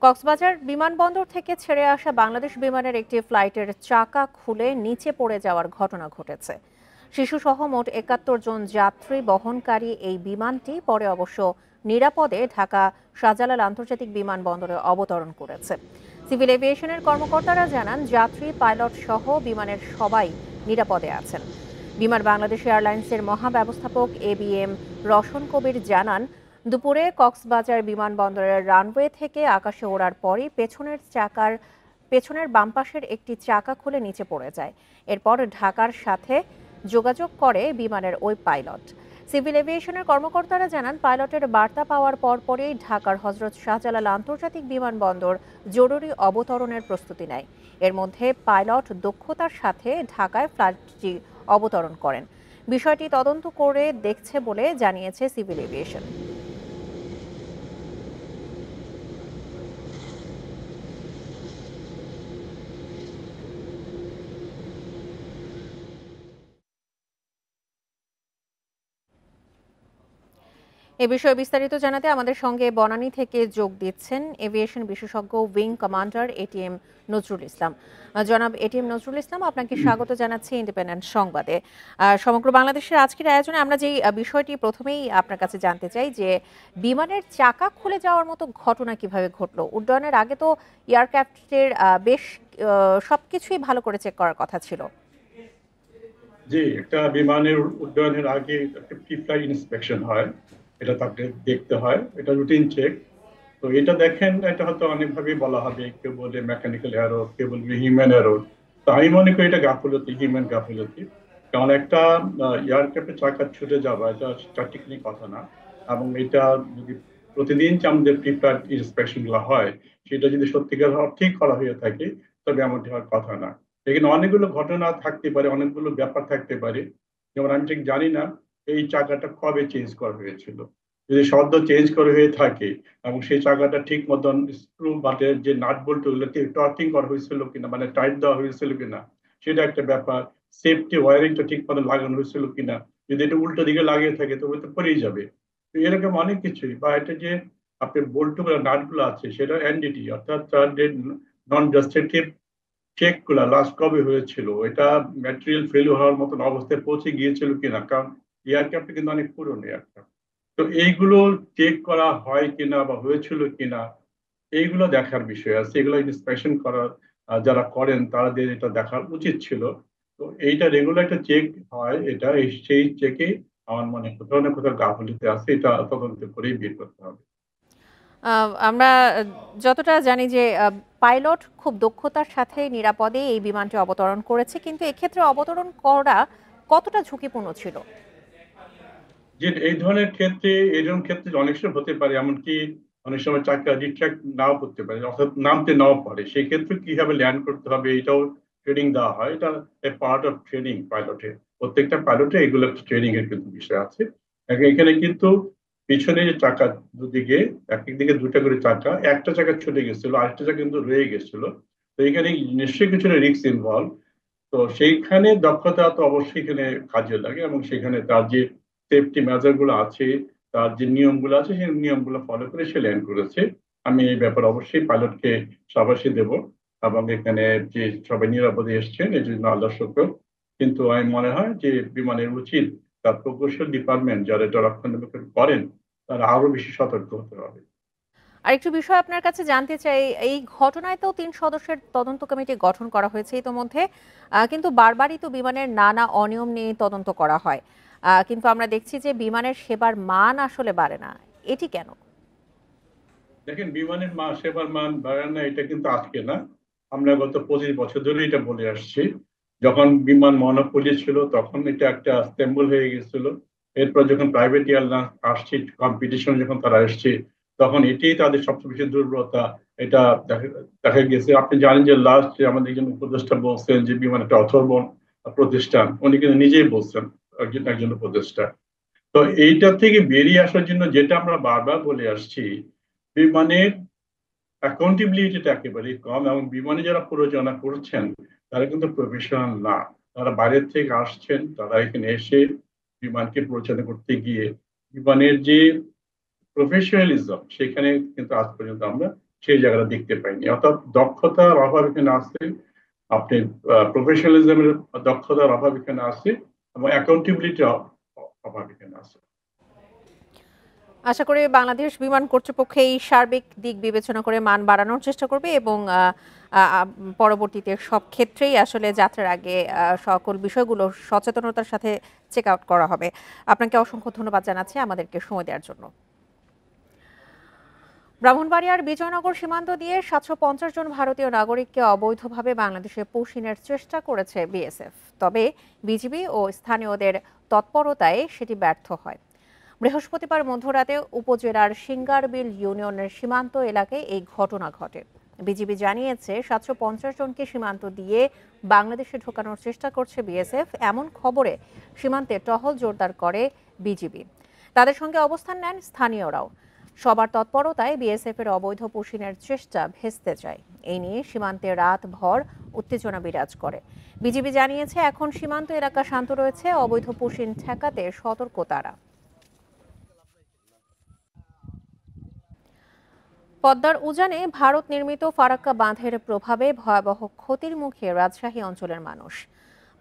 কক্সবাজার বিমানবন্দর থেকে ছেড়ে আসা বাংলাদেশ বিমানের একটি ফ্লাইটের চাকা খুলে নিচে পড়ে যাওয়ার ঘটনা ঘটেছে। শিশুসহ মোট ৭১ জন যাত্রী বহনকারী এই বিমানটি পরে অবশ্য নিরাপদে ঢাকা শাহজালাল আন্তর্জাতিক বিমানবন্দরে অবতরণ করেছে। সিভিল এভিয়েশনের কর্মকর্তারা জানান, যাত্রী, পাইলট সহ বিমানের সবাই নিরাপদে আছেন। বিমান বাংলাদেশ এয়ারলাইন্সের মহাব্যবস্থাপক এবিএম রশন কবির জানান, দুপুরে কক্সবাজার বিমানবন্দরের রানওয়ে থেকে আকাশে ওড়ার পরই পেছনের বাম পাশের একটি চাকা খুলে নিচে পড়ে যায়। এরপর ঢাকার সাথে যোগাযোগ করে বিমানের ওই পাইলট। সিভিল এভিয়েশনের কর্মকর্তারা জানান, পাইলটের বার্তা পাওয়ার পরপরই ঢাকার হজরত শাহজালাল আন্তর্জাতিক বিমানবন্দর জরুরি অবতরণের প্রস্তুতি নেয়। এর মধ্যে পাইলট দক্ষতার সাথে ঢাকায় ফ্লাইটটি অবতরণ করেন। বিষয়টি তদন্ত করে দেখছে বলে জানিয়েছে সিভিল এভিয়েশন। এ বিষয়ে বিস্তারিত জানাতে আমাদের সঙ্গে বনানী থেকে যোগ দিচ্ছেন এভিয়েশন বিশেষজ্ঞ wing commander ATM Nazrul Islam. জনাব এটিএম নজরুল ইসলাম, আপনাকে স্বাগত জানাচ্ছি ইন্ডিপেন্ডেন্ট সংবাদে। সমগ্র বাংলাদেশের আজকের আয়োজনে আমরা যেই বিষয়টি প্রথমেই আপনার কাছে জানতে চাই যে বিমানের চাকা খুলে যাওয়ার মতো ঘটনা কিভাবে ঘটলো? উড্ডয়নের আগে তো এয়ারক্রাফটের বেশ সবকিছুই ভালো করে চেক করার কথা ছিল। জি, একটা বিমানের উড্ডয়নের আগে একটা প্রি ফ্লাইট ইন্সপেকশন হয়। এটা তাকে দেখতে হয়, এটা রুটিন চেক। তো এটা দেখেন, এটা হয়তো অনেকভাবেই বলা হবে, কেউ বলে মেকানিক্যাল এরর, কেউ বলবে হিউম্যান এরর। তো আমি মনে করি এটা গাফিলতি, হিউম্যান গাফিলতি। কারণ একটা এয়ারক্রাফটের চাকা ছুটে যাওয়া এটা টেকনিক কথা না। এবং এটা যদি প্রতিদিন যে আমাদের প্রি ফ্লাইট ইন্সপেকশন গুলো হয়, সেটা যদি সত্যিকার ঠিক করা হয়ে থাকে, তবে এমনটি হওয়ার কথা না। এখানে অনেকগুলো ঘটনা থাকতে পারে, অনেকগুলো ব্যাপার থাকতে পারে। যেমন আমি ঠিক জানি না এই চাকাটা কবে চেঞ্জ করা হয়েছিল। যদি সদ্য চেঞ্জ করা হয়ে থাকে এবং সেই চাকাটা ঠিক মতন স্ক্রু বাটের যে নাট বল্টু গুলোকে টর্কিং করা হয়েছিল কিনা, মানে টাইট দেওয়া হয়েছিল কিনা, সেটা একটা ব্যাপার। সেফটি ওয়ারিংটা ঠিক মতো লাগানো হয়েছিল কিনা। যদি এটা উল্টো দিকে লাগিয়ে থাকে তবে তো পড়েই যাবে। তো এরকম অনেক কিছুই, বা এটা যে আপনার বল্টু গুলো নাট গুলো আছে সেটা এনডিটি অর্থাৎ নন ডিস্ট্রাকটিভ চেক গুলা লাস্ট কবে হয়েছিল, এটা ম্যাটেরিয়াল ফেলিওর হওয়ার মতন অবস্থায় পৌঁছে গিয়েছিল কিনা। কারণ এয়ারক্রাফট কিন্তু অনেক পুরনো এয়ারক্রাফট। তো এইগুলো চেক করা হয় কিনা বা হয়েছিল কিনা, এইগুলো দেখার বিষয় আছে। এগুলো ইন্সপেকশন করার যারা করেন তাদের এটা দেখার উচিত ছিল। তো এইটা রেগুলার একটা চেক হয়, এটা সেই চেকে আমার মনে কোথাও না কোথাও গাফিলতি আছে, এটা তদন্ত করেই বের করতে হবে। আমরা যতটা জানি যে পাইলট খুব দক্ষতার সাথে নিরাপদে এই বিমানটি অবতরণ করেছে, কিন্তু এক্ষেত্রে অবতরণ করা কতটা ঝুঁকিপূর্ণ ছিল? যে এই ধরনের ক্ষেত্রে, এরকম ক্ষেত্রে অনেক সময় হতে পারে, এমনকি অনেক সময় চাকা রিট্রাক্ট নাও করতে পারে, অর্থাৎ নামতে নাও পারে। সেই ক্ষেত্রে কিভাবে ল্যান্ড করতে হবে এটাও ট্রেনিং দেওয়া হয়। এটা পার্ট অফ ট্রেনিং পাইলটের। প্রত্যেকটা পাইলটে এগুলো ট্রেনিং এর কিন্তু বিষয় আছে। এখানে কিন্তু পিছনে যে চাকা দুদিকে, এক এক দিকে দুটা করে চাকা, একটা চাকা ছুটে গেছিল, আরেকটা চাকা কিন্তু রয়ে গেছিল। তো এখানে নিশ্চয়ই কিছু রিস্ক ইনভলভ। তো সেইখানে দক্ষতা তো অবশ্যই এখানে কাজে লাগে, এবং সেখানে তার যে সেফটি মেজার গুলো আছে, তার যে নিয়মগুলো আছে, সেই নিয়মগুলো ফলো করে সে ল্যান্ড করেছে। আমি এই ব্যাপারে অবশ্যই পাইলটকে সাবাসী দেব। এবং এখানে যে সবাই নিরাপদে এসছেন এই জন্য আল্লাহ শুকর। কিন্তু আমি মনে হয় যে বিমানের উচিত, তার প্রকৌশল ডিপার্টমেন্ট যারা এটা রক্ষণাবেক্ষণ করেন, তারা আরো বেশি সতর্ক হতে হবে। আরেকটু বিষয় আপনার কাছে জানতে চাই, এই ঘটনায় তো ৩ সদস্যের তদন্ত কমিটি গঠন করা হয়েছে ইতোমধ্যে, কিন্তু বারবারই তো বিমানের নানা অনিয়ম নিয়ে তদন্ত করা হয়। কিন্তু আমরা দেখছি যে বিমানের সেবার মান আসলে বাড়ে না। এটি কেন? দেখেন, বিমানের সেবার মান বাড়ায় না, এটা কিন্তু আজকে না। আমরা গত 25 বছর ধরে এটা বলে আসছি। যখন বিমান মনোপলি ছিল তখন এটা একটা স্টেম্বল হয়ে গেছিল। এরপর যখন প্রাইভেট এয়ারলাইন্স আসছে, কম্পিটিশন যখন তারা আসছে, তখন এটাই তাদের সবচেয়ে বেশি দুর্বলতা। এটা দেখা দেখা গেছে। আপনি জানেন যে লাস্ট আমাদের একজন উপদেষ্টা বলছেন যে বিমান একটা অথর্বণ প্রতিষ্ঠান, উনি কিন্তু নিজেই বলছেন, একজন একজন উপদেষ্টা। তো এইটা থেকে বেরিয়ে আসার জন্য যেটা আমরা বারবার বলে আসছি, বিমানের অ্যাকাউন্টেবিলিটিটা একেবারেই কম, এবং বিমানে যারা পরিচালনা করছেন তারা কিন্তু প্রফেশনাল না। তারা বাইরের থেকে আসছেন, তারা এখানে এসে বিমানকে পরিচালনা করতে গিয়ে বিমানের যে প্রফেশনালিজম, সেখানে কিন্তু আজ পর্যন্ত আমরা সেই জায়গাটা দেখতে পাইনি। অর্থাৎ দক্ষতার অভাব এখানে আছে, আপনি প্রফেশনালিজমের দক্ষতার অভাব এখানে আছে, এবং অ্যাকাউন্টেবিলিটির অভাব এখানে আছে। আশা করি বাংলাদেশ বিমান কর্তৃপক্ষ এই সার্বিক দিক বিবেচনা করে মান বাড়ানোর চেষ্টা করবে এবং পরবর্তীতে সব ক্ষেত্রেই আসলে যাত্রার আগে সকল বিষয়গুলো সচেতনতার সাথে চেক আউট করা হবে। আপনাকে অসংখ্য ধন্যবাদ জানাচ্ছি আমাদেরকে সময় দেওয়ার জন্য। ব্রাহ্মণবাড়িয়ার বিজয়নগর সীমান্ত দিয়ে ৭৫০ জন ভারতীয় নাগরিককে অবৈধভাবে বাংলাদেশে পুশিনের চেষ্টা করেছে বিএসএফ। তবে বিজিবি ও স্থানীয়দের তৎপরতায় সেটি ব্যর্থ হয়। বৃহস্পতিবার মধ্যরাতে উপজেলার সিঙ্গারবিল ইউনিয়নের সীমান্ত এলাকায় এই ঘটনা ঘটে। বিজিবি জানিয়েছে ৭৫০ জনকে সীমান্ত দিয়ে বাংলাদেশে ঢোকানোর চেষ্টা করছে বিএসএফ। এমন খবরে সীমান্তে টহল জোরদার করে বিজিবি। তাদের সঙ্গে অবস্থান নেন স্থানীয়রাও। সবার তৎপরতায় বিএসএফ এর অবৈধ পুশিনের চেষ্টা ভেস্তে যায়। এই নিয়ে সীমান্তে রাতভর উত্তেজনা বিরাজ করে। বিজিবি জানিয়েছে এখন সীমান্ত এলাকা শান্ত রয়েছে। অবৈধ পুশিন ঠেকাতে সতর্ক তারা। পদ্মার উজানে ভারত নির্মিত ফারাক্কা বাঁধের প্রভাবে ভয়াবহ ক্ষতির মুখে রাজশাহী অঞ্চলের মানুষ।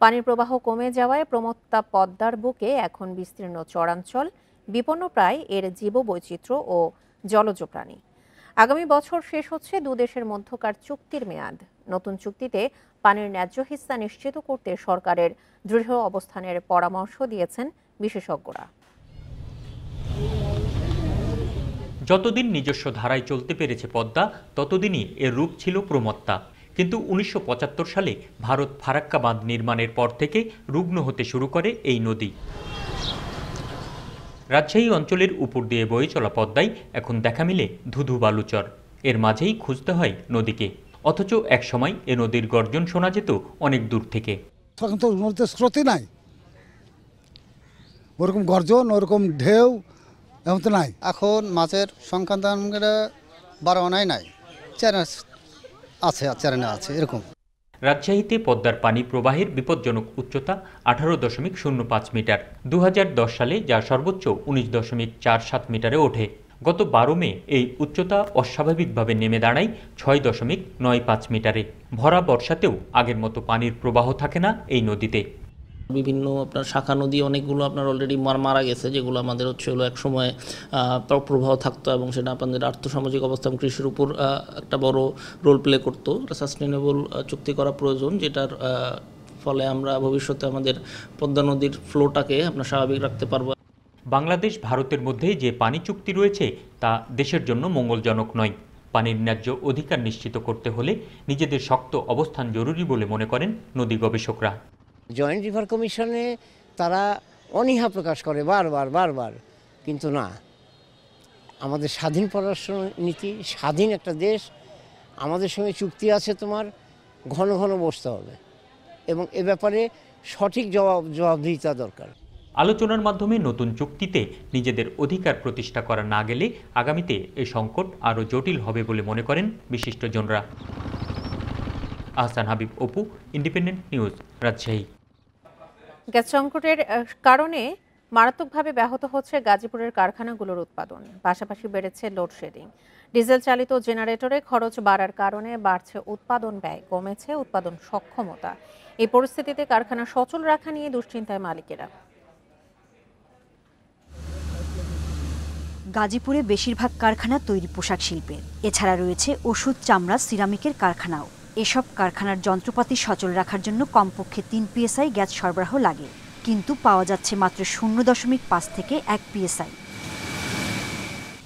পানির প্রবাহ কমে যাওয়ায় প্রমত্তা পদ্মার বুকে এখন বিস্তীর্ণ চরাঞ্চল, বিপন্নপ্রায় এর জীববৈচিত্র্য ও জলজ প্রাণী। আগামী বছর শেষ হচ্ছে দুদেশের মধ্যকার চুক্তির মেয়াদ। নতুন চুক্তিতে পানির ন্যায্য হিস্সা নিশ্চিত করতে সরকারের দৃঢ় অবস্থানের পরামর্শ দিয়েছেন বিশেষজ্ঞরা। যতদিন নিজস্ব ধারায় চলতে পেরেছে পদ্মা, ততদিনই এর রূপ ছিল প্রমত্তা। কিন্তু ১৯৭৫ সালে ভারত ফারাক্কা বাঁধ নির্মাণের পর থেকে রুগ্ন হতে শুরু করে এই নদী। রাজশাহী অঞ্চলের উপর দিয়ে বয়ে চলা পদ্মায় এখন দেখা মিলে ধুধু বালুচর। এর মাঝেই খুঁজতে হয় নদীকে। অথচ একসময় এ নদীর গর্জন শোনা যেত অনেক দূর থেকে। তখন তো নদীতে স্রোতই নাই, ওরকম গর্জন, ওরকম ঢেউ এমন তো নাই। এখন মাছের সংখ্যা বাড়ানোই নাই, চ্যানেল আছে এরকম। রাজশাহীতে পদ্মার পানি প্রবাহের বিপজ্জনক উচ্চতা 18.05 মিটার। 2010 সালে যা সর্বোচ্চ 19.47 মিটারে ওঠে। গত 12 মে এই উচ্চতা অস্বাভাবিকভাবে নেমে দাঁড়ায় 6.95 মিটারে। ভরা বর্ষাতেও আগের মতো পানির প্রবাহ থাকে না এই নদীতে। বিভিন্ন আপনার শাখা নদী অনেকগুলো আপনার অলরেডি মারা গেছে, যেগুলো আমাদের হলো এক সময় প্রবাহ থাকতো এবং সেটা আপনাদের আর্থসামাজিক অবস্থা কৃষির উপর একটা বড় রোল প্লে করতো। সাস্টেনেবল চুক্তি করা প্রয়োজন, যেটার ফলে আমরা ভবিষ্যতে আমাদের পদ্মা নদীর ফ্লোটাকে আপনার স্বাভাবিক রাখতে পারবো। বাংলাদেশ ভারতের মধ্যে যে পানি চুক্তি রয়েছে তা দেশের জন্য মঙ্গলজনক নয়। পানির ন্যায্য অধিকার নিশ্চিত করতে হলে নিজেদের শক্ত অবস্থান জরুরি বলে মনে করেন নদী গবেষকরা। জয়েন্ট রিভার কমিশনে তারা অনীহা প্রকাশ করে বারবার, কিন্তু না, আমাদের স্বাধীন পররাষ্ট্র নীতি, স্বাধীন একটা দেশ, আমাদের সঙ্গে চুক্তি আছে, তোমার ঘন ঘন বসতে হবে এবং এ ব্যাপারে সঠিক জবাবদিহিতা দরকার। আলোচনার মাধ্যমে নতুন চুক্তিতে নিজেদের অধিকার প্রতিষ্ঠা করা না গেলে আগামীতে এই সংকট আরও জটিল হবে বলে মনে করেন বিশিষ্টজনরা। Ahsan Habib, Apu, Independent News, Rajshahi. Gas সংকটের কারণে মারাত্মকভাবে ব্যাহত হচ্ছে গাজীপুরের কারখানাগুলোর উৎপাদন। পাশাপাশি বেড়েছে লোডশেডিং। ডিজেল চালিত জেনারেটরে খরচ বাড়ার কারণে বাড়ছে উৎপাদন ব্যয়, কমেছে উৎপাদন সক্ষমতা। এই পরিস্থিতিতে কারখানা সচল রাখা নিয়ে দুশ্চিন্তায় মালিকেরা। গাজীপুরে বেশিরভাগ কারখানা তৈরি পোশাক শিল্পের। এছাড়া রয়েছে ওষুধ, চামড়া, সিরামিকের কারখানাও। এসব কারখানার যন্ত্রপাতি সচল রাখার জন্য কমপক্ষে 3 PSI গ্যাস সরবরাহ লাগে, কিন্তু পাওয়া যাচ্ছে মাত্র 0.5 থেকে 1 PSI।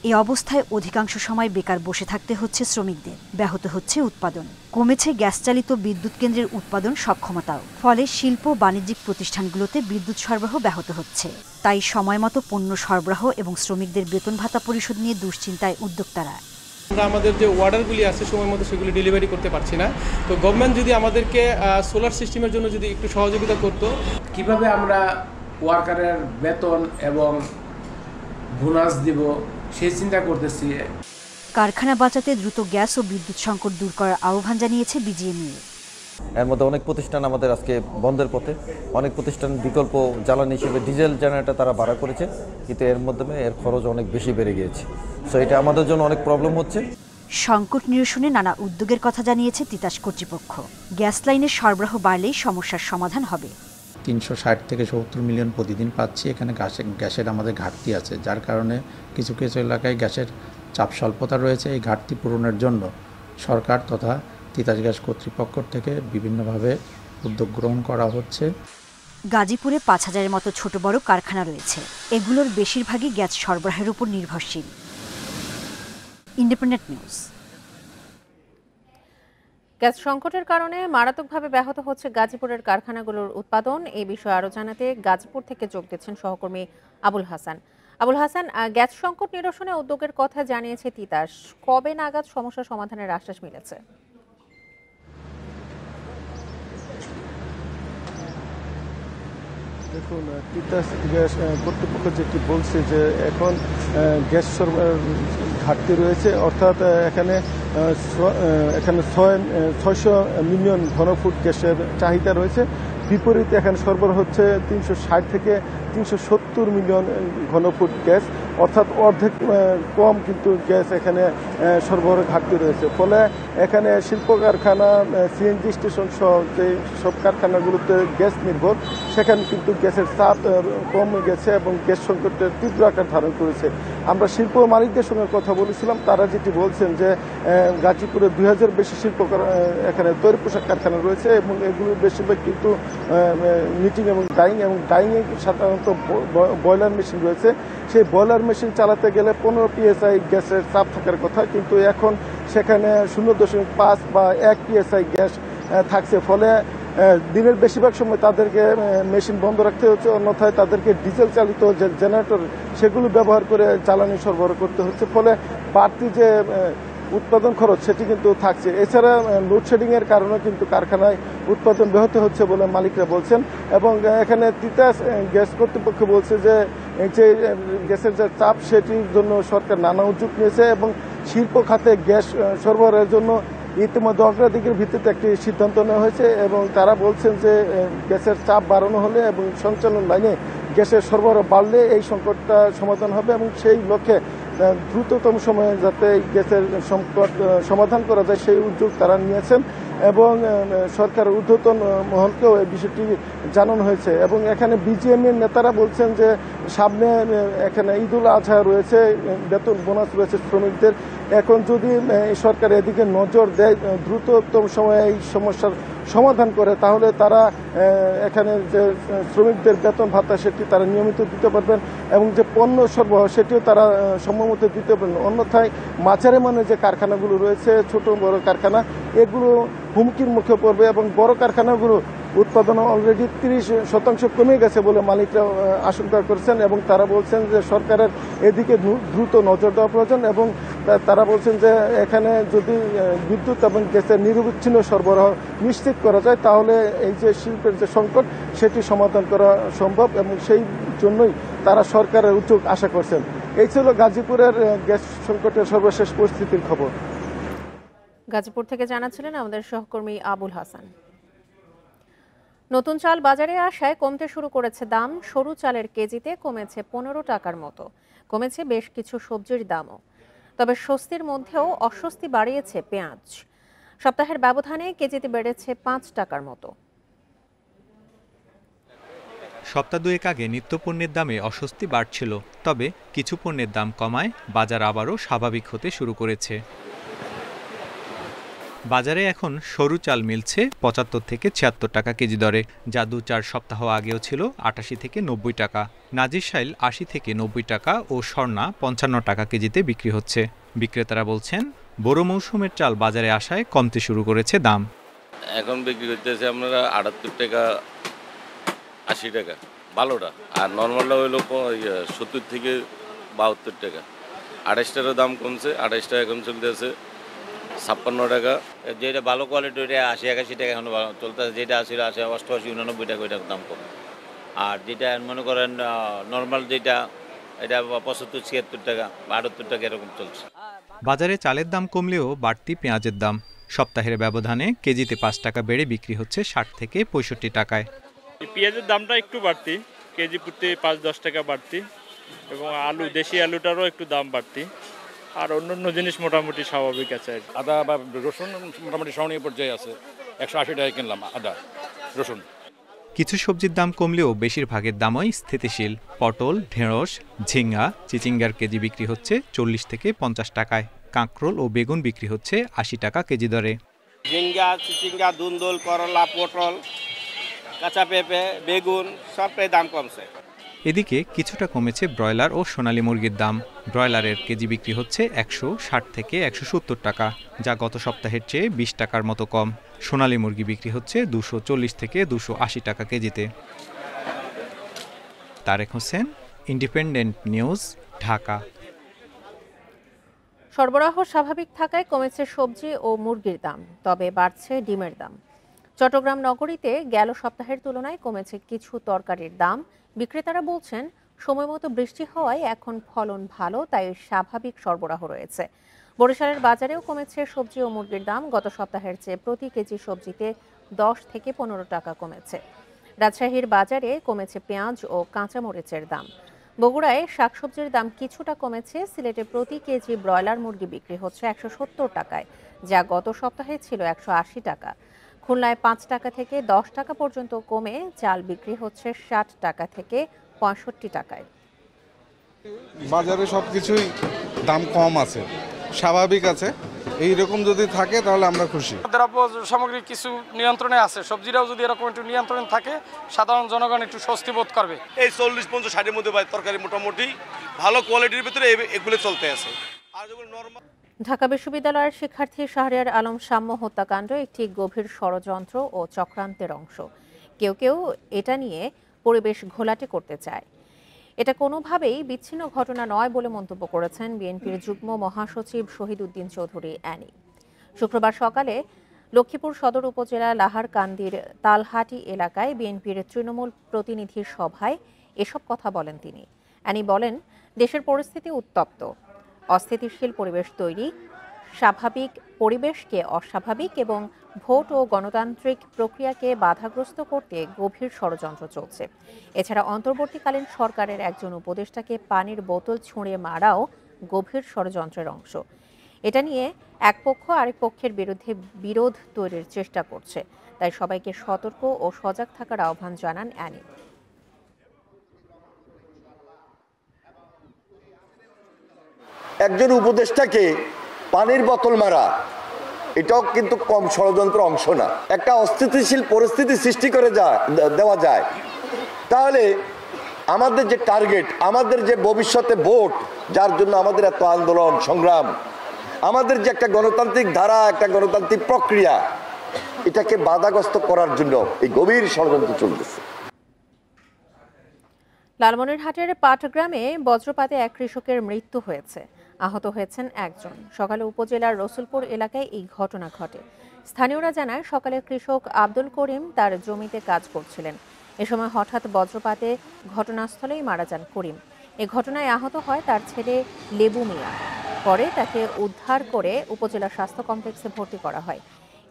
এই অবস্থায় অধিকাংশ সময় বেকার বসে থাকতে হচ্ছে শ্রমিকদের। ব্যাহত হচ্ছে উৎপাদন, কমেছে গ্যাস চালিত বিদ্যুৎ কেন্দ্রের উৎপাদন সক্ষমতাও। ফলে শিল্প বাণিজ্যিক প্রতিষ্ঠানগুলোতে বিদ্যুৎ সরবরাহ ব্যাহত হচ্ছে। তাই সময়মতো পণ্য সরবরাহ এবং শ্রমিকদের বেতন ভাতা পরিশোধ নিয়ে দুশ্চিন্তায় উদ্যোক্তারা। আমরা আমাদের যে অর্ডারগুলি আছে সময় মতো সেগুলি ডেলিভারি করতে পারছি না। তো গভর্নমেন্ট যদি আমাদেরকে সোলার সিস্টেমের জন্য যদি একটু সহযোগিতা করতো। কিভাবে আমরা ওয়ার্কারের বেতন এবং বোনাস দিব সেই চিন্তা করতেছি। কারখানা বাঁচাতে দ্রুত গ্যাস ও বিদ্যুৎ সংকট দূর করার আহ্বান জানিয়েছে বিজিএমইএ। এর মধ্যে অনেক প্রতিষ্ঠান আমাদের আজকে বন্ধের পথে। অনেক প্রতিষ্ঠান বিকল্প জ্বালানি হিসেবে ডিজেল জেনারেটর তারা ভাড়া করেছে, কিন্তু এর মাধ্যমে এর খরচ অনেক বেশি বেড়ে গিয়েছে। সো এটা আমাদের জন্য অনেক প্রবলেম হচ্ছে। সংকট নিরসনে নানা উদ্যোগের কথা জানিয়েছে তিতাস কর্তৃপক্ষ। গ্যাস লাইনের সরবরাহ বাড়লেই সমস্যার সমাধান হবে। 360 থেকে 70 মিলিয়ন প্রতিদিন পাচ্ছি। এখানে গ্যাসের আমাদের ঘাটতি আছে, যার কারণে কিছু কিছু এলাকায় গ্যাসের চাপ স্বল্পতা রয়েছে। এই ঘাটতি পূরণের জন্য সরকার তথা তিতাস গ্যাস কর্তৃপক্ষ থেকে বিভিন্নভাবে উদ্যোগ গ্রহণ করা হচ্ছে। গাজীপুরে 5000-এর মতো ছোট বড় কারখানা রয়েছে। এগুলোর বেশিরভাগই গ্যাস সরবরাহের উপর নির্ভরশীল। Independent news. গ্যাস সংকটের কারণে মারাত্মকভাবে ব্যাহত হচ্ছে গাজীপুরের কারখানাগুলোর উৎপাদন। এই বিষয়ে আরো জানাতে গাজীপুর থেকে যোগ দিচ্ছেন সহকর্মী আবুল হাসান। আবুল হাসান, গ্যাস সংকট নিরসনে উদ্যোগের কথা জানিয়েছে তিতাস, কবে নাগাদ সমস্যা সমাধানের আশ্বাস মিলেছে? দেখুন, তিতাস গ্যাস কর্তৃপক্ষ যেটি বলছে যে এখন গ্যাস ঘাটতি রয়েছে, অর্থাৎ এখানে 600 মিলিয়ন ঘনফুট গ্যাসের চাহিদা রয়েছে। বিপরীতে এখানে সরবরাহ হচ্ছে 360 থেকে 370 মিলিয়ন ঘনফুট গ্যাস, অর্থাৎ অর্ধেক কম কিন্তু গ্যাস এখানে সরবরাহ ঘাটতি রয়েছে। ফলে এখানে শিল্প কারখানা, সিএনজি স্টেশন সহ যে সব কারখানাগুলোতে গ্যাস নির্ভর, সেখানে কিন্তু গ্যাসের চাপ কমে গেছে এবং গ্যাস সংকটের তীব্র আকার ধারণ করেছে। আমরা শিল্প মালিকদের সঙ্গে কথা বলেছিলাম, তারা যেটি বলছেন যে গাজীপুরে 2000 বেশি শিল্প এখানে তৈরি পোশাক কারখানা রয়েছে এবং এগুলো বেশিরভাগ কিন্তু মিটিং এবং ডাইংয়ে সাধারণত বয়লার মেশিন রয়েছে। সেই বয়লার মেশিন চালাতে গেলে 15 PSI গ্যাসের চাপ থাকার কথা, কিন্তু এখন সেখানে 0.5 বা 1 PSI গ্যাস থাকছে। ফলে দিনের বেশিরভাগ সময় তাদেরকে মেশিন বন্ধ রাখতে হচ্ছে, অন্যথায় তাদেরকে ডিজেল চালিত যে জেনারেটর সেগুলো ব্যবহার করে জ্বালানি সরবরাহ করতে হচ্ছে। ফলে বাড়তি যে উৎপাদন খরচ সেটি কিন্তু থাকছে। এছাড়া লোডশেডিংয়ের কারণে কিন্তু কারখানায় উৎপাদন ব্যাহত হচ্ছে বলে মালিকরা বলছেন। এবং এখানে তিতাস গ্যাস কর্তৃপক্ষ বলছে যে গ্যাসের যে চাপ সেটির জন্য সরকার নানা উদ্যোগ নিয়েছে এবং শিল্প খাতে গ্যাস সরবরাহের জন্য ইতিমধ্যে অগ্রাধিকার ভিত্তিতে একটি সিদ্ধান্ত নেওয়া হয়েছে এবং তারা বলছেন যে গ্যাসের চাপ বাড়ানো হলে এবং সঞ্চালন লাইনে গ্যাসের সরবরাহ বাড়লে এই সংকটটা সমাধান হবে এবং সেই লক্ষ্যে দ্রুততম সময়ে যাতে গ্যাসের সংকট সমাধান করা যায় সেই উদ্যোগ তারা নিয়েছেন এবং সরকারের ঊর্ধ্বতন মহলকেও এই বিষয়টি জানানো হয়েছে। এবং এখানে বিজিএমএর নেতারা বলছেন যে সামনে এখানে ঈদুল আজহা রয়েছে, বেতন বোনাস রয়েছে শ্রমিকদের। এখন যদি সরকার এদিকে নজর দেয়, দ্রুততম সময়ে এই সমস্যার সমাধান করে, তাহলে তারা এখানে যে শ্রমিকদের বেতন ভাতা সেটি তারা নিয়মিত দিতে পারবেন এবং যে পণ্য সরবরাহ সেটিও তারা সময়মতো দিতে পারবেন। অন্যথায় মাঝারি মানের যে কারখানাগুলো রয়েছে, ছোট বড় কারখানা, এগুলো হুমকির মুখে পড়বে এবং বড় কারখানাগুলো উৎপাদন অলরেডি 30% কমে গেছে বলে মালিকরা আশঙ্কা করছেন এবং তারা বলছেন যে সরকারের এদিকে দ্রুত নজর দেওয়া প্রয়োজন এবং তারা বলছেন যে এখানে যদি বিদ্যুৎ এবং গ্যাসের নিরবিচ্ছিন্ন সরবরাহ নিশ্চিত করা যায়, তাহলে এই যে শিল্পের যে সংকট সেটি সমাধান করা সম্ভব এবং সেই জন্যই তারা সরকারের উদ্যোগ আশা করছেন। এই ছিল গাজীপুরের গ্যাস সংকটের সর্বশেষ পরিস্থিতির খবর। গাজীপুর থেকে জানাচ্ছিলেন আমাদের সহকর্মী আবুল হাসান। নতুন চাল বাজারে আসায় কমতে শুরু করেছে দাম। সরু চালের কেজিতে কমেছে 15 টাকার মতো। কমেছে বেশ কিছু সবজির দামও। তবে স্বস্তির মধ্যেও অস্বস্তি বাড়িয়েছে পেঁয়াজ। সপ্তাহের ব্যবধানে কেজিতে বেড়েছে 5 টাকার মতো। সপ্তাহ দুয়েক আগে নিত্যপণ্যের দামে অস্বস্তি বাড়ছিল, তবে কিছু পণ্যের দাম কমায় বাজার আবারও স্বাভাবিক হতে শুরু করেছে। বাজারে এখন সরু চাল মিলছে 75 থেকে 76 টাকা কেজি দরে, যা 2-4 সপ্তাহ আগেও ছিল 88 থেকে 90 টাকা। নাজিরশাইল 80 থেকে 90 টাকা ও স্বর্ণা 55 টাকা কেজিতে বিক্রি হচ্ছে। বিক্রেতারা বলছেন বড় মৌসুমের চাল বাজারে আসায় কমতে শুরু করেছে দাম। এখন বিক্রি করতেছে আপনারা 78 টাকা 80 টাকা ভালোটা, আর নর্মালটা হইল 70 থেকে 72 টাকা। 28 টাকার দাম কমছে, 28 টাকা এখন চলতেছে 56 টাকা। যেটা ভালো কোয়ালিটি ওইটা 80-81 টাকা এখন চলতেছে, যেটা আছে 88-89 টাকা ওইটার দাম কম। আর যেটা মনে করেন নর্মাল যেটা এটা 75-76 টাকা 78 টাকা এরকম চলছে। বাজারে চালের দাম কমলেও বাড়তি পেঁয়াজের দাম। সপ্তাহের ব্যবধানে কেজিতে 5 টাকা বেড়ে বিক্রি হচ্ছে 60 থেকে 65 টাকায়। পেঁয়াজের দামটা একটু বাড়তি, কেজি প্রতি 5-10 টাকা বাড়তি, এবং আলু দেশি আলুটারও একটু দাম বাড়তি। আর অন্যান্য জিনিস মোটামুটি স্বাভাবিক আছে। আদা বা রসুন মোটামুটি সহনীয় পর্যায়ে আছে, 180 টাকায় কিনলাম আদা রসুন। কিছু সবজির দাম কমলেও বেশিরভাগের দামই স্থিতিশীল। পটল, ঢেঁড়স, ঝিঙ্গা, চিচিঙ্গার কেজি বিক্রি হচ্ছে 40 থেকে 50 টাকায়। কাঁকরোল ও বেগুন বিক্রি হচ্ছে 80 টাকা কেজি দরে। ঝিঙ্গা, চিচিঙ্গা, দুন্দুল, করলা, পটল, কাঁচা পেঁপে, বেগুন সবটাই দাম কমছে। এদিকে কিছুটা কমেছে ব্রয়লার ও সোনালী মুরগির দাম। ব্রয়লারের কেজি বিক্রি হচ্ছে 160 থেকে 170 টাকা, যা গত সপ্তাহের চেয়ে 20 টাকার মতো কম। সোনালী মুরগি বিক্রি হচ্ছে 240 থেকে 280 টাকা কেজিতে। Tarek Hossain, Independent News, Dhaka. সরবরাহ স্বাভাবিক থাকায় কমেছে সবজি ও মুরগির দাম, তবে বাড়ছে ডিমের দাম। চট্টগ্রাম নগরীতে গেল সপ্তাহের তুলনায় কমেছে কিছু তরকারির দাম। বিক্রেতারা বলছেন, সময়মতো বৃষ্টি হওয়ায় এখন ফলন ভালো, তাই স্বাভাবিক সরবরাহ রয়েছে। বরিশালের বাজারেও কমেছে সবজি ও মুরগির দাম। গত সপ্তাহের চেয়ে প্রতি কেজি সবজিতে 10 থেকে 15 টাকা কমেছে। রাজশাহীর বাজারে কমেছে পেঁয়াজ ও কাঁচামরিচের দাম। বগুড়ায় শাকসবজির দাম কিছুটা কমেছে। সিলেটে প্রতি কেজি ব্রয়লার মুরগি বিক্রি হচ্ছে 170 টাকায়, যা গত সপ্তাহে ছিল 180 টাকা। খুলনায় 5 টাকা থেকে 10 টাকা পর্যন্ত কমে চাল বিক্রি হচ্ছে 60 টাকা থেকে 65 টাকায়। বাজারে সবকিছুই দাম কম আছে, স্বাভাবিক আছে। এইরকম যদি থাকে তাহলে আমরা খুশি। দ্রব্য সামগ্রী কিছু নিয়ন্ত্রণে আছে, সবজিরাও যদি এরকম একটু নিয়ন্ত্রণে থাকে সাধারণ জনগণ একটু স্বস্তি বোধ করবে। এই 40-50-60-এর মধ্যে তরকারি মোটামুটি ভালো কোয়ালিটির ভিতরে এগুলো চলতে আছে। আর যেগুলো নরমাল। ঢাকা বিশ্ববিদ্যালয়ের শিক্ষার্থী শাহরিয়ার আলম সাম্য হত্যাকাণ্ড একটি গভীর ষড়যন্ত্র ও চক্রান্তের অংশ। কেউ কেউ এটা নিয়ে পরিবেশ ঘোলাটে করতে চায়। এটা কোনোভাবেই বিচ্ছিন্ন ঘটনা নয় বলে মন্তব্য করেছেন বিএনপির যুগ্ম মহাসচিব শহীদ উদ্দিন চৌধুরী অ্যানি। শুক্রবার সকালে লক্ষ্মীপুর সদর উপজেলা লাহারকান্দির তালহাটি এলাকায় বিএনপির তৃণমূল প্রতিনিধি সভায় এসব কথা বলেন তিনি। অ্যানি বলেন, দেশের পরিস্থিতি উত্তপ্ত, অস্থিতিশীল পরিবেশ তৈরি, স্বাভাবিক পরিবেশকে অস্বাভাবিক এবং ভোট ও গণতান্ত্রিক প্রক্রিয়াকে বাধাগ্রস্ত করতে গভীর ষড়যন্ত্র চলছে। এছাড়া অন্তর্বর্তীকালীন সরকারের একজন উপদেষ্টাকে পানির বোতল ছুঁড়ে মারাও গভীর ষড়যন্ত্রের অংশ। এটা নিয়ে এক পক্ষ আরেক পক্ষের বিরুদ্ধে বিরোধ তৈরির চেষ্টা করছে, তাই সবাইকে সতর্ক ও সজাগ থাকার আহ্বান জানান অ্যানি। একজন উপদেষ্টাকে পানির বোতল মারা এটাও কিন্তু কম ষড়যন্ত্র অংশ না। একটা অস্থিতিশীল পরিস্থিতি সৃষ্টি করে দেওয়া যায়, তাহলে আমাদের যে টার্গেট, আমাদের যে ভবিষ্যতে ভোট, যার জন্য আমাদের এত আন্দোলন সংগ্রাম, আমাদের যে একটা গণতান্ত্রিক ধারা, একটা গণতান্ত্রিক প্রক্রিয়া, এটাকে বাধাগ্রস্ত করার জন্য এই গভীর ষড়যন্ত্র চলতেছে। লালমনিরহাটের পাটগ্রামে বজ্রপাতে এক কৃষকের মৃত্যু হয়েছে, আহত হয়েছেন একজন। সকালে উপজেলার রসুলপুর এলাকায় এই ঘটনা ঘটে। স্থানীয়রা জানায়, সকালে কৃষক আব্দুল করিম তার জমিতে কাজ করছিলেন। এ সময় হঠাৎ বজ্রপাতে ঘটনাস্থলেই মারা যান করিম। এ ঘটনায় আহত হয় তার ছেলে লেবু মিয়া। পরে তাকে উদ্ধার করে উপজেলা স্বাস্থ্য কমপ্লেক্সে ভর্তি করা হয়।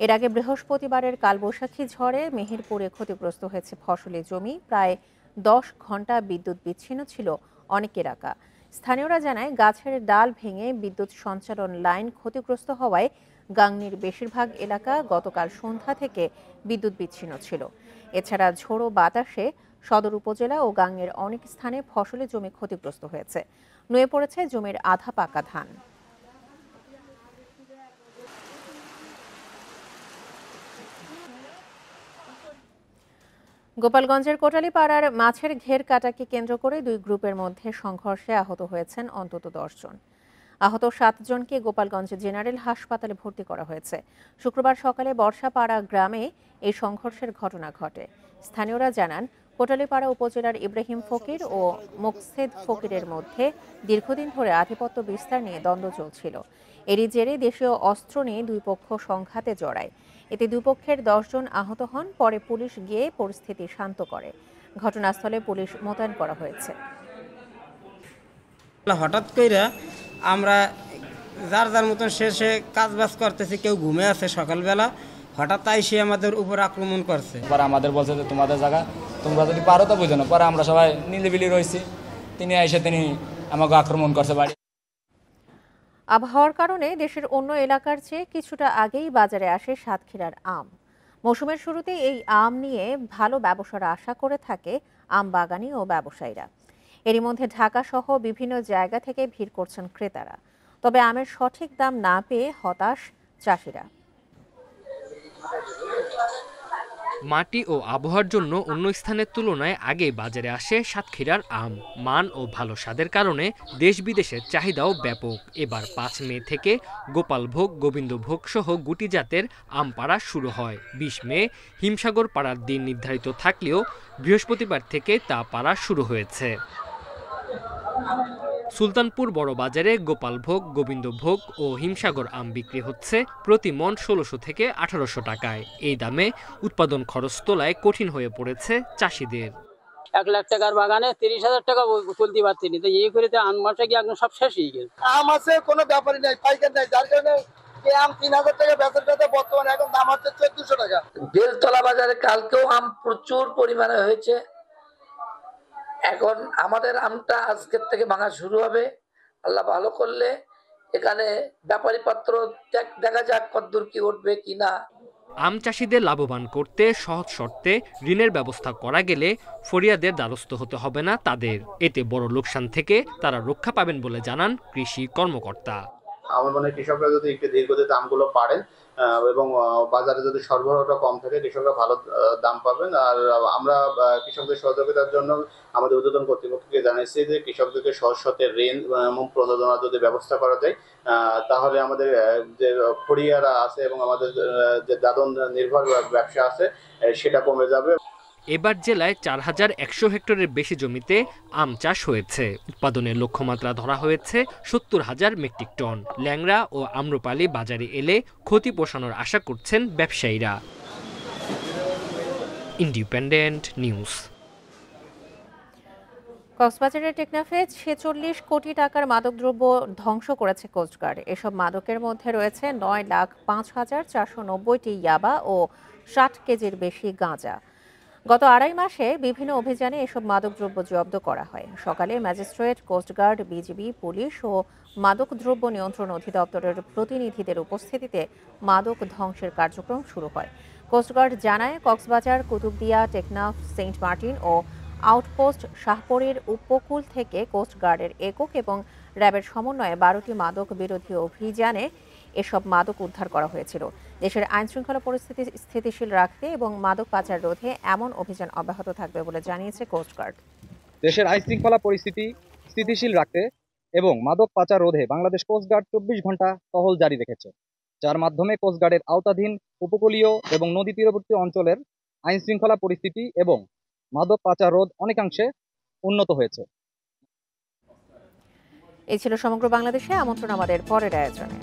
এর আগে বৃহস্পতিবারের কালবৈশাখী ঝড়ে মেহেরপুরে ক্ষতিগ্রস্ত হয়েছে ফসলি জমি। প্রায় 10 ঘন্টা বিদ্যুৎ বিচ্ছিন্ন ছিল অনেক এলাকা। স্থানীয়রা জানায়, গাছের ডাল ভেঙে বিদ্যুৎ সঞ্চালন লাইন ক্ষতিগ্রস্ত হওয়ায় গাংনীর বেশিরভাগ এলাকা গতকাল সন্ধ্যা থেকে বিদ্যুৎ বিচ্ছিন্ন ছিল। এছাড়া ঝোড়ো বাতাসে সদর উপজেলা ও গাংনীর অনেক স্থানে ফসলি জমি ক্ষতিগ্রস্ত হয়েছে। নুয়ে পড়েছে জমির আধা পাকা ধান। গোপালগঞ্জের কোটালীপাড়ার মাছের ঘের কাটাকে কেন্দ্র করে দুই গ্রুপের মধ্যে সংঘর্ষে আহত হয়েছেন অন্তত 10 জন। আহত 7 জনকে গোপালগঞ্জ জেনারেল হাসপাতালে ভর্তি করা হয়েছে। শুক্রবার সকালে বর্ষাপাড়া গ্রামে এই সংঘর্ষের ঘটনা ঘটে। স্থানীয়রা জানান, কোটালীপাড়া উপজেলার ইব্রাহিম ফকির ও মোকসেদ ফকিরের মধ্যে দীর্ঘদিন ধরে আধিপত্য বিস্তার নিয়ে দ্বন্দ্ব চলছিল। এরই জেরে দেশীয় অস্ত্র নিয়ে দুই পক্ষ সংঘাতে জড়ায়। এতে দুই পক্ষের 10 জন আহত হন। পরে পুলিশ গিয়ে পরিস্থিতি শান্ত করে। ঘটনাস্থলে পুলিশ মোতায়েন করা হয়েছে। হঠাৎ করে আমরা যার যার মতন শেষে কাজ বাজ করতেছি, কেউ ঘুমে আছে সকালবেলা, হঠাৎ এসে আমাদের উপর আক্রমণ করছে। পরে আমাদের বলছে যে তোমাদের জায়গা, তোমরা যদি পারো তো বুঝো না। পরে আমরা সবাই নিলিবিলি রয়েছি, তিনি আমাকে আক্রমণ করছে বাড়ি। আবহাওয়ার কারণে দেশের অন্য এলাকার চেয়ে কিছুটা আগেই বাজারে আসে সাতক্ষীরার আম। মৌসুমের শুরুতেই এই আম নিয়ে ভালো ব্যবসার আশা করে থাকে আম বাগানি ও ব্যবসায়ীরা। এরই মধ্যে ঢাকা সহ বিভিন্ন জায়গা থেকে ভিড় করছেন ক্রেতারা। তবে আমের সঠিক দাম না পেয়ে হতাশ চাষিরা। মাটি ও আবহাওয়ার জন্য অন্য স্থানের তুলনায় আগে বাজারে আসে সাতক্ষীরার আম। মান ও ভালো স্বাদের কারণে দেশ বিদেশের চাহিদাও ব্যাপক। এবার ৫ মে থেকে গোপালভোগ, গোবিন্দভোগ সহ গুটি জাতের আম পাড়া শুরু হয়। ২০ মে হিমসাগর পাড়ার দিন নির্ধারিত থাকলেও বৃহস্পতিবার থেকে তা পাড়া শুরু হয়েছে। সুলতানপুর বড় বাজারে গোপালভোগ, গোবিন্দভোগ ও হিমসাগর আম বিক্রি হচ্ছে প্রতি মণ ১৬০০ থেকে ১৮০০ টাকায়। এই দামে উৎপাদন খরচ তোলায় কঠিন হয়ে পড়েছে চাষিদের। ১ লাখ টাকার বাগানে ৩০,০০০ টাকা তুলতে পারছি না, তো এই করে আম মাসে গিয়ে একদম সব শেষ হয়ে গেছে। আম আছে কোনো ব্যাপারই নাই, পাইকার নাই, যার কারণে আম ৩,০০০ টাকা বেচার কথা বর্তমানে এখন দাম হচ্ছে ১৪০০ টাকা। বেলতলা বাজারে কালকেও আম প্রচুর পরিমাণে হয়েছে। এখন আমাদের আমটা আজকের থেকে ভাঙা শুরু হবে। আল্লাহ ভালো করলে এখানে ব্যাপারী পাত্র দেখা যাক কতদূর কি উঠবে কিনা। আম চাষিদের লাভবান করতে সহজ শর্তে ঋণের ব্যবস্থা করা গেলে ফরিয়াদের দ্বারস্থ হতে হবে না তাদের। এতে বড় লোকসান থেকে তারা রক্ষা পাবেন বলে জানান কৃষি কর্মকর্তা। আমার মনে হয় কৃষকরা যদি একটু ধীরগতিতে আমগুলো পারেন এবং বাজারে যদি সরবরাহটা কম থাকে কৃষকরা ভালো দাম পাবেন। আর আমরা কৃষকদের সহযোগিতার জন্য আমাদের ঊর্ধ্বতন কর্তৃপক্ষকে জানিয়েছি যে কৃষকদেরকে সহজ শর্তে ঋণ এবং প্রণোদনা যদি ব্যবস্থা করা যায় তাহলে আমাদের যে ফড়িয়ারা আছে এবং আমাদের যে দাদন নির্ভর ব্যবসা আছে সেটা কমে যাবে। এবার জেলায় ৪,১০০ হেক্টরের বেশি জমিতে আম চাষ হয়েছে। উৎপাদনের লক্ষ্যমাত্রা ধরা হয়েছে ৭০,০০০ মেট্রিক টন। ল্যাংড়া ও আম্রপালি বাজারে এলে ক্ষতি পোষানোর আশা করছেন ব্যবসায়ীরা। Independent news. কক্সবাজারের টেকনাফে ৪৬ কোটি টাকার মাদকদ্রব্য ধ্বংস করেছে কোস্টগার্ড। এসব মাদকের মধ্যে রয়েছে ৯,৫,৪৯০টি ইয়াবা ও ৬০ কেজির বেশি গাঁজা। গত ২.৫ মাসে বিভিন্ন অভিযানে এসব মাদকদ্রব্য জব্দ করা হয়। সকালে ম্যাজিস্ট্রেট, কোস্টগার্ড, বিজিবি, পুলিশ ও মাদকদ্রব্য নিয়ন্ত্রণ অধিদপ্তরের প্রতিনিধিদের উপস্থিতিতে মাদক ধ্বংসের কার্যক্রম শুরু হয়। কোস্টগার্ড জানায়, কক্সবাজার, কুতুবদিয়া, টেকনাফ, সেন্ট মার্টিন ও আউটপোস্ট শাহপরীর উপকূল থেকে কোস্টগার্ডের একক এবং র্যাবের সমন্বয়ে ১২টি মাদক বিরোধী অভিযানে এসব মাদক উদ্ধার করা হয়েছিল। দেশের আইনশৃঙ্খলা পরিস্থিতি স্থিতিশীল রাখতে এবং মাদক পাচার রোধে এমন অভিযান অব্যাহত থাকবে বলে জানিয়েছে কোস্টগার্ড। দেশের আইনশৃঙ্খলা পরিস্থিতি স্থিতিশীল রাখতে এবং মাদক পাচার রোধে বাংলাদেশ কোস্টগার্ড ২৪ ঘন্টা টহল জারি রেখেছে, যার মাধ্যমে কোস্টগার্ডের আওতাধীন উপকূলীয় এবং নদী তীরবর্তী অঞ্চলের আইনশৃঙ্খলা পরিস্থিতি এবং মাদক পাচার রোধ অনেকাংশে উন্নত হয়েছে। এই ছিল সমগ্র বাংলাদেশে। আমন্ত্রণ আমাদের পরের আয়োজনে।